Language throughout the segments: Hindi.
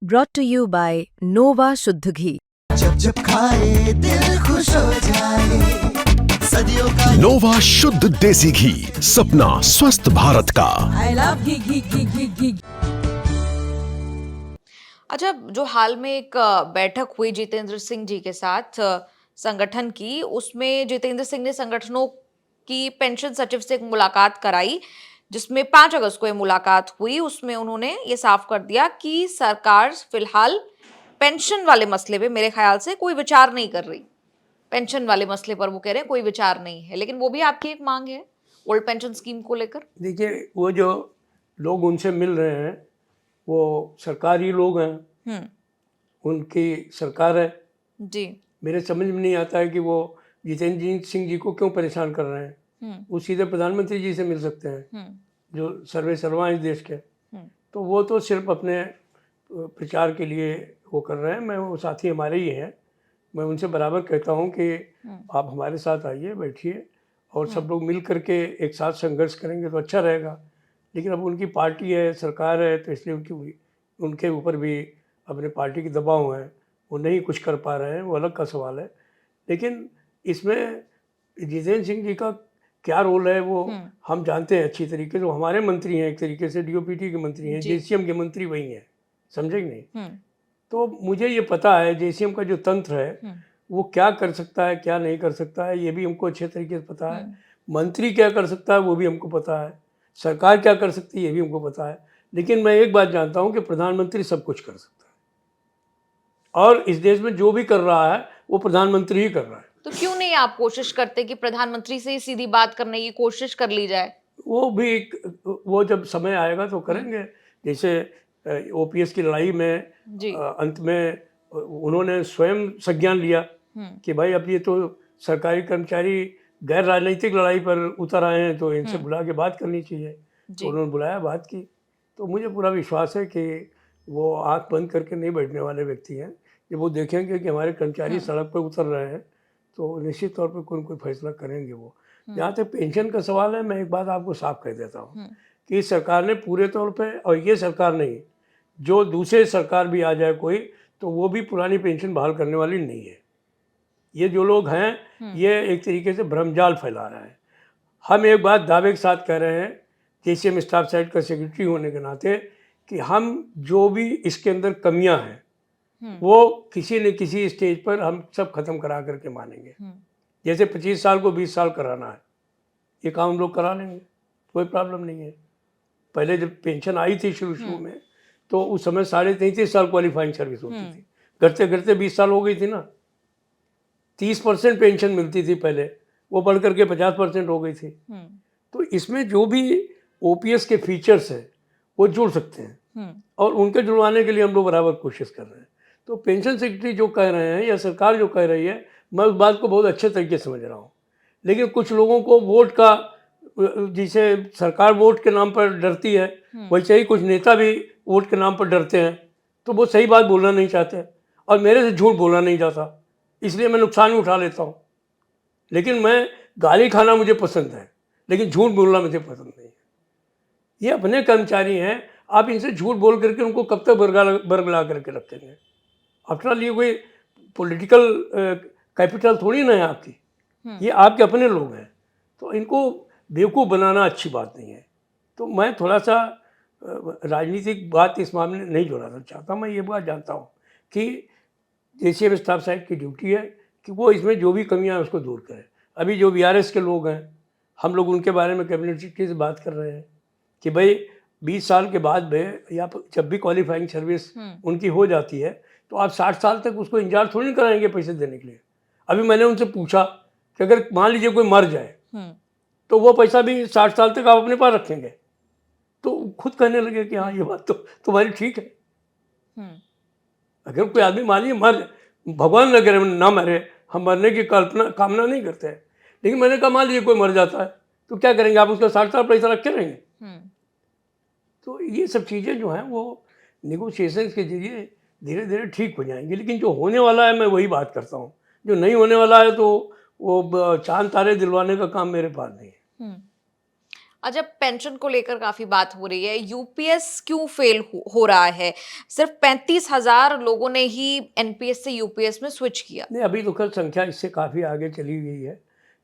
brought to you by Nova शुद्ध घी। जब जब खाए दिल खुश हो जाए, सदियों का नोवा शुद्ध देसी घी, सपना स्वस्थ भारत का। I love घी घी घी घी घी। अच्छा, जो हाल में एक बैठक हुई जितेंद्र सिंह जी के साथ संगठन की, उसमें जितेंद्र सिंह ने संगठनों की पेंशन सचिव से एक मुलाकात कराई, जिसमें 5 अगस्त को ये मुलाकात हुई। उसमें उन्होंने ये साफ कर दिया कि सरकार फिलहाल पेंशन वाले मसले पे मेरे ख्याल से कोई विचार नहीं कर रही। पेंशन वाले मसले पर वो कह रहे हैं कोई विचार नहीं है, लेकिन वो भी आपकी एक मांग है ओल्ड पेंशन स्कीम को लेकर। देखिए, वो जो लोग उनसे मिल रहे हैं वो सरकारी लोग हैं, उनकी सरकार है जी। मेरे समझ में नहीं आता है कि वो जितेंद्र सिंह जी को क्यों परेशान कर रहे हैं। वो सीधे प्रधानमंत्री जी से मिल सकते हैं, जो सर्वे सर्वा इस देश के। तो वो तो सिर्फ अपने प्रचार के लिए वो कर रहे हैं। मैं वो साथी हमारे ही हैं, मैं उनसे बराबर कहता हूँ कि आप हमारे साथ आइए, बैठिए और सब लोग मिल करके एक साथ संघर्ष करेंगे तो अच्छा रहेगा। लेकिन अब उनकी पार्टी है, सरकार है, तो इसलिए उनके ऊपर भी अपने पार्टी के दबाव हैं, वो नहीं कुछ कर पा रहे हैं, वो अलग का सवाल है। लेकिन इसमें जितेंद्र सिंह जी का क्या रोल है वो हम जानते हैं अच्छी तरीके से। वो हमारे मंत्री हैं, एक तरीके से डीओपीटी के मंत्री हैं, जेसीएम के मंत्री वही हैं, समझे कि नहीं। तो मुझे ये पता है जेसीएम का जो तंत्र है वो क्या कर सकता है, क्या नहीं कर सकता है, ये भी हमको अच्छे तरीके से पता है। मंत्री क्या कर सकता है वो भी हमको पता है, सरकार क्या कर सकती है ये भी हमको पता है। लेकिन मैं एक बात जानता हूँ कि प्रधानमंत्री सब कुछ कर सकता है, और इस देश में जो भी कर रहा है वो प्रधानमंत्री ही कर रहा है। तो क्यों नहीं आप कोशिश करते कि प्रधानमंत्री से ही सीधी बात करने की कोशिश कर ली जाए? वो जब समय आएगा तो करेंगे। जैसे ओपीएस की लड़ाई में अंत में उन्होंने स्वयं संज्ञान लिया कि भाई अब ये तो सरकारी कर्मचारी गैर राजनीतिक लड़ाई पर उतर आए हैं, तो इनसे बुला के बात करनी चाहिए। तो उन्होंने बुलाया, बात की। तो मुझे पूरा विश्वास है कि वो आंख बंद करके नहीं बैठने वाले व्यक्ति हैं। जब वो देखेंगे कि हमारे कर्मचारी सड़क पर उतर रहे हैं तो निश्चित तौर पर कोई न कोई फैसला करेंगे वो। जहाँ तक पेंशन का सवाल है, मैं एक बात आपको साफ कह देता हूँ कि सरकार ने पूरे तौर पे, और ये सरकार नहीं, जो दूसरे सरकार भी आ जाए कोई, तो वो भी पुरानी पेंशन बहाल करने वाली नहीं है। ये जो लोग हैं ये एक तरीके से भ्रमजाल फैला रहे हैं। हम एक बात दावे के साथ कह रहे हैं जेसीएम स्टाफ साइड का सेक्रेटरी होने के नाते कि हम जो भी इसके अंदर कमियां हैं वो किसी न किसी स्टेज पर हम सब खत्म करा करके मानेंगे। जैसे 25 साल को 20 साल कराना है, ये काम हम लोग करा लेंगे, कोई प्रॉब्लम नहीं है। पहले जब पेंशन आई थी शुरू में तो उस समय 33.5 साल क्वालिफाइंग सर्विस होती थी, करते करते 20 साल हो गई थी ना। 30% पेंशन मिलती थी पहले, वो बढ़ करके 50% हो गई थी। तो इसमें जो भी ओपीएस के फीचर्स हैं वो जुड़ सकते हैं, और उनके जुड़वाने के लिए हम लोग बराबर कोशिश कर रहे हैं। तो पेंशन सेक्रेटरी जो कह रहे हैं या सरकार जो कह रही है, मैं उस बात को बहुत अच्छे तरीके से समझ रहा हूँ। लेकिन कुछ लोगों को वोट का, जिसे सरकार वोट के नाम पर डरती है, वैसे ही कुछ नेता भी वोट के नाम पर डरते हैं, तो वो सही बात बोलना नहीं चाहते, और मेरे से झूठ बोलना नहीं चाहता, इसलिए मैं नुकसान भी उठा लेता हूँ। लेकिन मैं गाली खाना मुझे पसंद है, लेकिन झूठ बोलना मुझे पसंद नहीं है। ये अपने कर्मचारी हैं, आप इनसे झूठ बोल करके उनको कब तक बरगला करके रखेंगे। आफ्टर ऑल ये कोई पॉलिटिकल कैपिटल थोड़ी ना है आपकी, ये आपके अपने लोग हैं, तो इनको बेवकूफ़ बनाना अच्छी बात नहीं है। तो मैं थोड़ा सा राजनीतिक बात इस मामले में नहीं जोड़ना चाहता। मैं ये बात जानता हूँ कि जेसीएम स्टाफ साइड की ड्यूटी है कि वो इसमें जो भी कमियां हैं उसको दूर करें। अभी जो वीआरएस के लोग हैं, हम लोग उनके बारे में कैबिनेट सेक्रेटरी से बात कर रहे हैं कि भाई 20 साल के बाद में, या जब भी क्वालिफाइंग सर्विस उनकी हो जाती है, तो आप 60 साल तक उसको इंतजार थोड़ी नहीं कराएंगे पैसे देने के लिए। अभी मैंने उनसे पूछा कि अगर मान लीजिए कोई मर जाए तो वो पैसा भी 60 साल तक आप अपने पास रखेंगे। तो खुद कहने लगे कि हाँ, ये बात तो तुम्हारी ठीक है। अगर कोई आदमी मान लीजिए मर, भगवान न करे ना मरे, हम मरने की कामना नहीं करते हैं, लेकिन मैंने कहा मान लीजिए कोई मर जाता है तो क्या करेंगे, आप उसका 60 साल पैसा रख के रहेंगे। तो ये सब चीज़ें जो हैं वो निगोशिएशन के जरिए धीरे धीरे ठीक हो जाएंगी। लेकिन जो होने वाला है मैं वही बात करता हूँ, जो नहीं होने वाला है तो वो चांद तारे दिलवाने का काम मेरे पास नहीं है। अच्छा, पेंशन को लेकर काफी बात हो रही है, यूपीएस क्यों फेल हो रहा है? सिर्फ 35,000 लोगों ने ही एनपीएस से यूपीएस में स्विच किया। नहीं, अभी तो खैर संख्या इससे काफ़ी आगे चली गई है।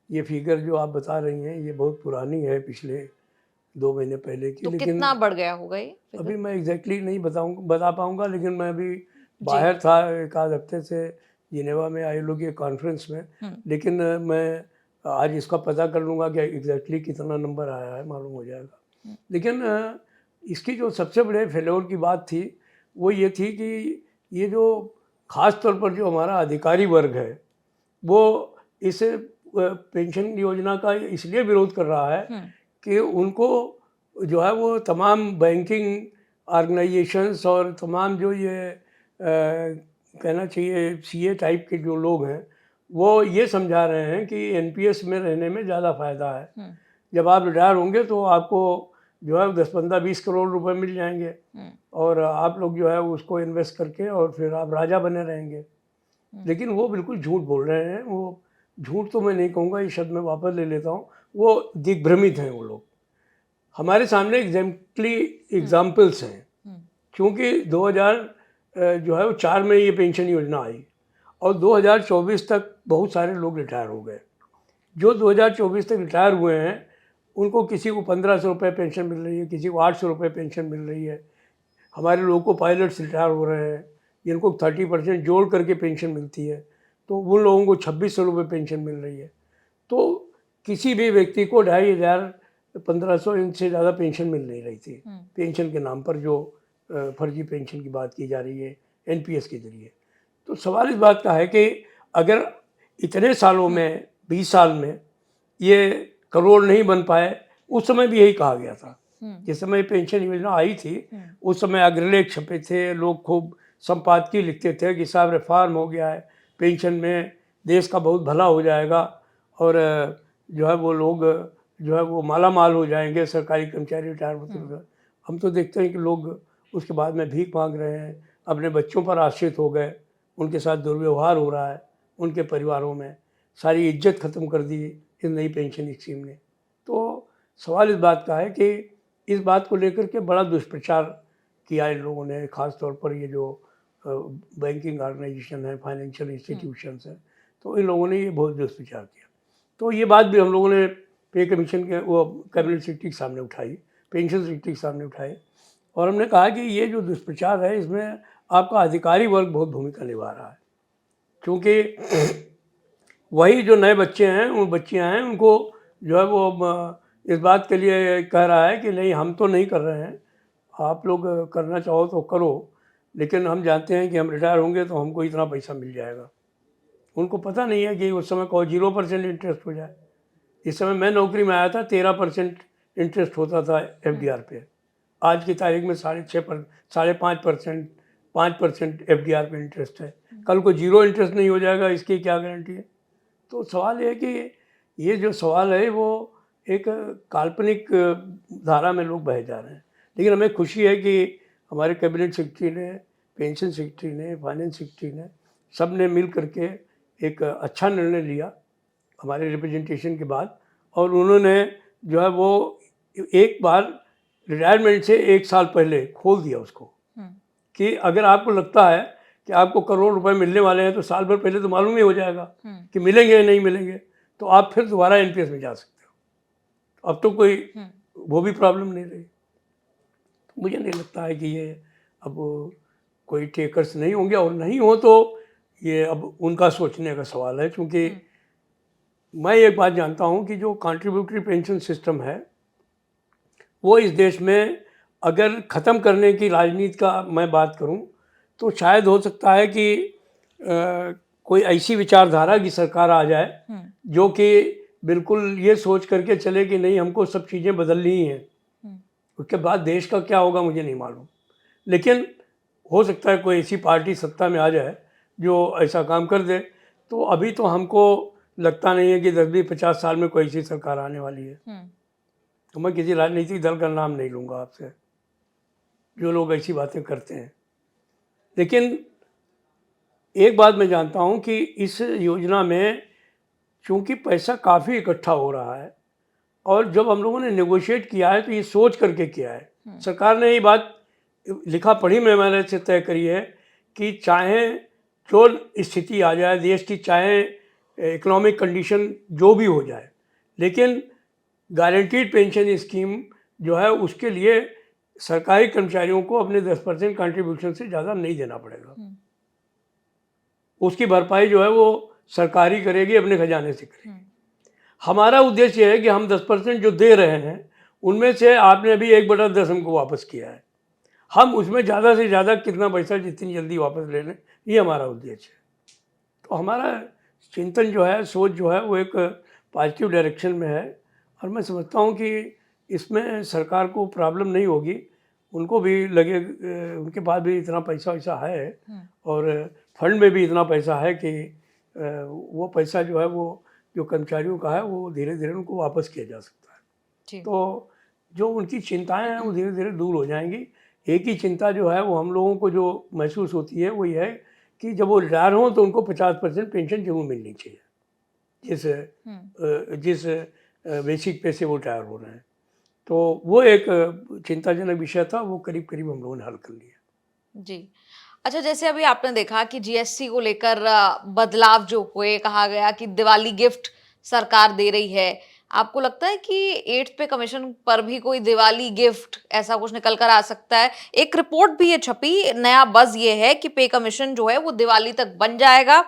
ये फिगर जो आप बता रही हैं ये बहुत पुरानी है, पिछले 2 महीने पहले की। तो लेकिन कितना बढ़ गया होगा ये figure? अभी मैं एग्जैक्टली नहीं बता पाऊंगा, लेकिन मैं अभी बाहर था एक आध हफ्ते से जिनेवा में आईएलओ के कॉन्फ्रेंस में, लेकिन मैं आज इसका पता कर लूँगा कि एग्जैक्टली कितना नंबर आया है, मालूम हो जाएगा। लेकिन इसकी जो सबसे बड़े फेल्योर की बात थी वो ये थी कि ये जो ख़ास तौर पर जो हमारा अधिकारी वर्ग है वो इस पेंशन योजना का इसलिए विरोध कर रहा है कि उनको जो है वो तमाम बैंकिंग ऑर्गेनाइजेशंस और तमाम जो ये कहना चाहिए सीए टाइप के जो लोग हैं वो ये समझा रहे हैं कि एनपीएस में रहने में ज़्यादा फ़ायदा है। जब आप रिटायर होंगे तो आपको जो है 10-15-20 करोड़ रुपए मिल जाएंगे और आप लोग जो है उसको इन्वेस्ट करके और फिर आप राजा बने रहेंगे। लेकिन वो बिल्कुल झूठ बोल रहे हैं। वो झूठ तो मैं नहीं कहूँगा, ये शब्द मैं वापस ले लेता हूँ, वो दिग्भ्रमित हैं वो लोग। हमारे सामने एग्जाम्पल्स हैं, क्योंकि 2000 जो है वो 4 में ये पेंशन योजना आई और 2024 तक बहुत सारे लोग रिटायर हो गए। जो 2024 तक रिटायर हुए हैं उनको किसी को 1500 रुपये पेंशन मिल रही है, किसी को 800 रुपये पेंशन मिल रही है। हमारे लोगों को पायलट्स रिटायर हो रहे हैं जिनको 30% जोड़ करके पेंशन मिलती है, तो उन लोगों को 2600 रुपये पेंशन मिल रही है। तो किसी भी व्यक्ति को 2500 1500 इनसे ज़्यादा पेंशन मिल नहीं रही थी। पेंशन के नाम पर जो फर्जी पेंशन की बात की जा रही है एनपीएस के जरिए। तो सवाल इस बात का है कि अगर इतने सालों में 20 साल में ये करोड़ नहीं बन पाए, उस समय भी यही कहा गया था। जिस समय पेंशन योजना आई थी उस समय अग्रलेख छपे थे, लोग खूब संपादकीय लिखते थे कि साहब रिफॉर्म हो गया है, पेंशन में देश का बहुत भला हो जाएगा और जो है वो लोग जो है वो माला माल हो जाएंगे, सरकारी कर्मचारी रिटायर होते हैं। हम तो देखते हैं कि लोग उसके बाद में भीख मांग रहे हैं, अपने बच्चों पर आश्रित हो गए, उनके साथ दुर्व्यवहार हो रहा है, उनके परिवारों में सारी इज्जत ख़त्म कर दी इस नई पेंशन स्कीम ने। तो सवाल इस बात का है कि इस बात को लेकर के बड़ा दुष्प्रचार किया इन लोगों ने, ख़ास तौर पर ये जो बैंकिंग ऑर्गेनाइजेशन है, फाइनेंशियल इंस्टीट्यूशंस हैं, तो इन लोगों ने ये बहुत दुष्प्रचार किया। तो ये बात भी हम लोगों ने पे कमीशन के वो कैबिनेट सेक्रेटरी के सामने उठाई, पेंशन सेक्रेटरी के सामने उठाई और हमने कहा कि ये जो दुष्प्रचार है इसमें आपका अधिकारी वर्ग बहुत भूमिका निभा रहा है, क्योंकि वही जो नए बच्चे हैं, उन बच्चियाँ हैं, उनको जो है वो इस बात के लिए कह रहा है कि नहीं हम तो नहीं कर रहे हैं, आप लोग करना चाहो तो करो, लेकिन हम जानते हैं कि हम रिटायर होंगे तो हमको इतना पैसा मिल जाएगा। उनको पता नहीं है कि उस समय को 0% इंटरेस्ट हो जाए। इस समय मैं नौकरी में आया था 13% इंटरेस्ट होता था एफडीआर पे, आज की तारीख में 5.5% 5% एफडीआर पे इंटरेस्ट है। कल को 0 इंटरेस्ट नहीं हो जाएगा, इसकी क्या गारंटी है? तो सवाल ये है कि ये जो सवाल है वो एक काल्पनिक धारा में लोग बह जा रहे हैं। लेकिन हमें खुशी है कि हमारे कैबिनेट सेक्रेटरी ने, पेंशन सेक्रेटरी ने, फाइनेंस सेक्रेटरी ने, सब ने मिल करके एक अच्छा निर्णय लिया हमारे रिप्रेजेंटेशन के बाद, और उन्होंने जो है वो एक बार रिटायरमेंट से 1 साल पहले खोल दिया उसको कि अगर आपको लगता है कि आपको करोड़ रुपए मिलने वाले हैं तो साल भर पहले तो मालूम ही हो जाएगा कि मिलेंगे या नहीं मिलेंगे, तो आप फिर दोबारा एनपीएस में जा सकते हो। अब तो कोई वो भी प्रॉब्लम नहीं रही। मुझे नहीं लगता है कि ये अब कोई टेकर्स नहीं होंगे, और नहीं हो तो ये अब उनका सोचने का सवाल है, क्योंकि मैं एक बात जानता हूँ कि जो कंट्रीब्यूटरी पेंशन सिस्टम है वो इस देश में अगर ख़त्म करने की राजनीति का मैं बात करूं तो शायद हो सकता है कि कोई ऐसी विचारधारा की सरकार आ जाए जो कि बिल्कुल ये सोच करके चले कि नहीं हमको सब चीज़ें बदलनी ही हैं। उसके बाद देश का क्या होगा मुझे नहीं मालूम, लेकिन हो सकता है कोई ऐसी पार्टी सत्ता में आ जाए जो ऐसा काम कर दे। तो अभी तो हमको लगता नहीं है कि 10-50 साल में कोई ऐसी सरकार आने वाली है। तो मैं किसी राजनीतिक दल का नाम नहीं लूँगा आपसे, जो लोग ऐसी बातें करते हैं। लेकिन एक बात मैं जानता हूँ कि इस योजना में चूँकि पैसा काफ़ी इकट्ठा हो रहा है और जब हम लोगों ने नेगोशिएट किया है तो ये सोच करके किया है। सरकार ने ये बात लिखा पढ़ी में मैंने से तय करी है कि चाहे जो स्थिति आ जाए देश की, चाहे इकोनॉमिक कंडीशन जो भी हो जाए, लेकिन गारंटीड पेंशन स्कीम जो है उसके लिए सरकारी कर्मचारियों को अपने 10% कंट्रीब्यूशन से ज़्यादा नहीं देना पड़ेगा। उसकी भरपाई जो है वो सरकारी करेगी, अपने खजाने से करेगी। हमारा उद्देश्य है कि हम 10% जो दे रहे हैं उनमें से आपने अभी 1/10 हमको वापस किया है, हम उसमें ज़्यादा से ज़्यादा कितना पैसा जितनी जल्दी वापस ले लें, ये हमारा उद्देश्य है। तो हमारा चिंतन जो है, सोच जो है वो एक पॉजिटिव डायरेक्शन में है और मैं समझता हूँ कि इसमें सरकार को प्रॉब्लम नहीं होगी। उनको भी लगे, उनके पास भी इतना पैसा वैसा है और फंड में भी इतना पैसा है कि वो पैसा जो है वो जो कर्मचारियों का है वो धीरे धीरे उनको वापस किया जा सकता है। तो जो उनकी चिंताएं हैं वो धीरे धीरे दूर हो जाएंगी। एक ही चिंता जो है वो हम लोगों को जो महसूस होती है वो ये है कि जब वो रिटायर हों तो उनको 50% पेंशन जरूर मिलनी चाहिए, जिस बेसिक पे से वो रिटायर हो रहे हैं। तो वो एक चिंताजनक विषय था, वो करीब करीब हम लोगों ने हल कर लिया। जी। अच्छा, जैसे अभी आपने देखा कि जीएसटी को लेकर बदलाव जो हुए, कहा गया कि दिवाली गिफ्ट सरकार दे रही है। आपको लगता है कि 8th पे कमीशन पर भी कोई दिवाली गिफ्ट ऐसा कुछ निकल कर आ सकता है? एक रिपोर्ट भी ये छपी, नया बज़ ये है कि पे कमीशन जो है वो दिवाली तक बन जाएगा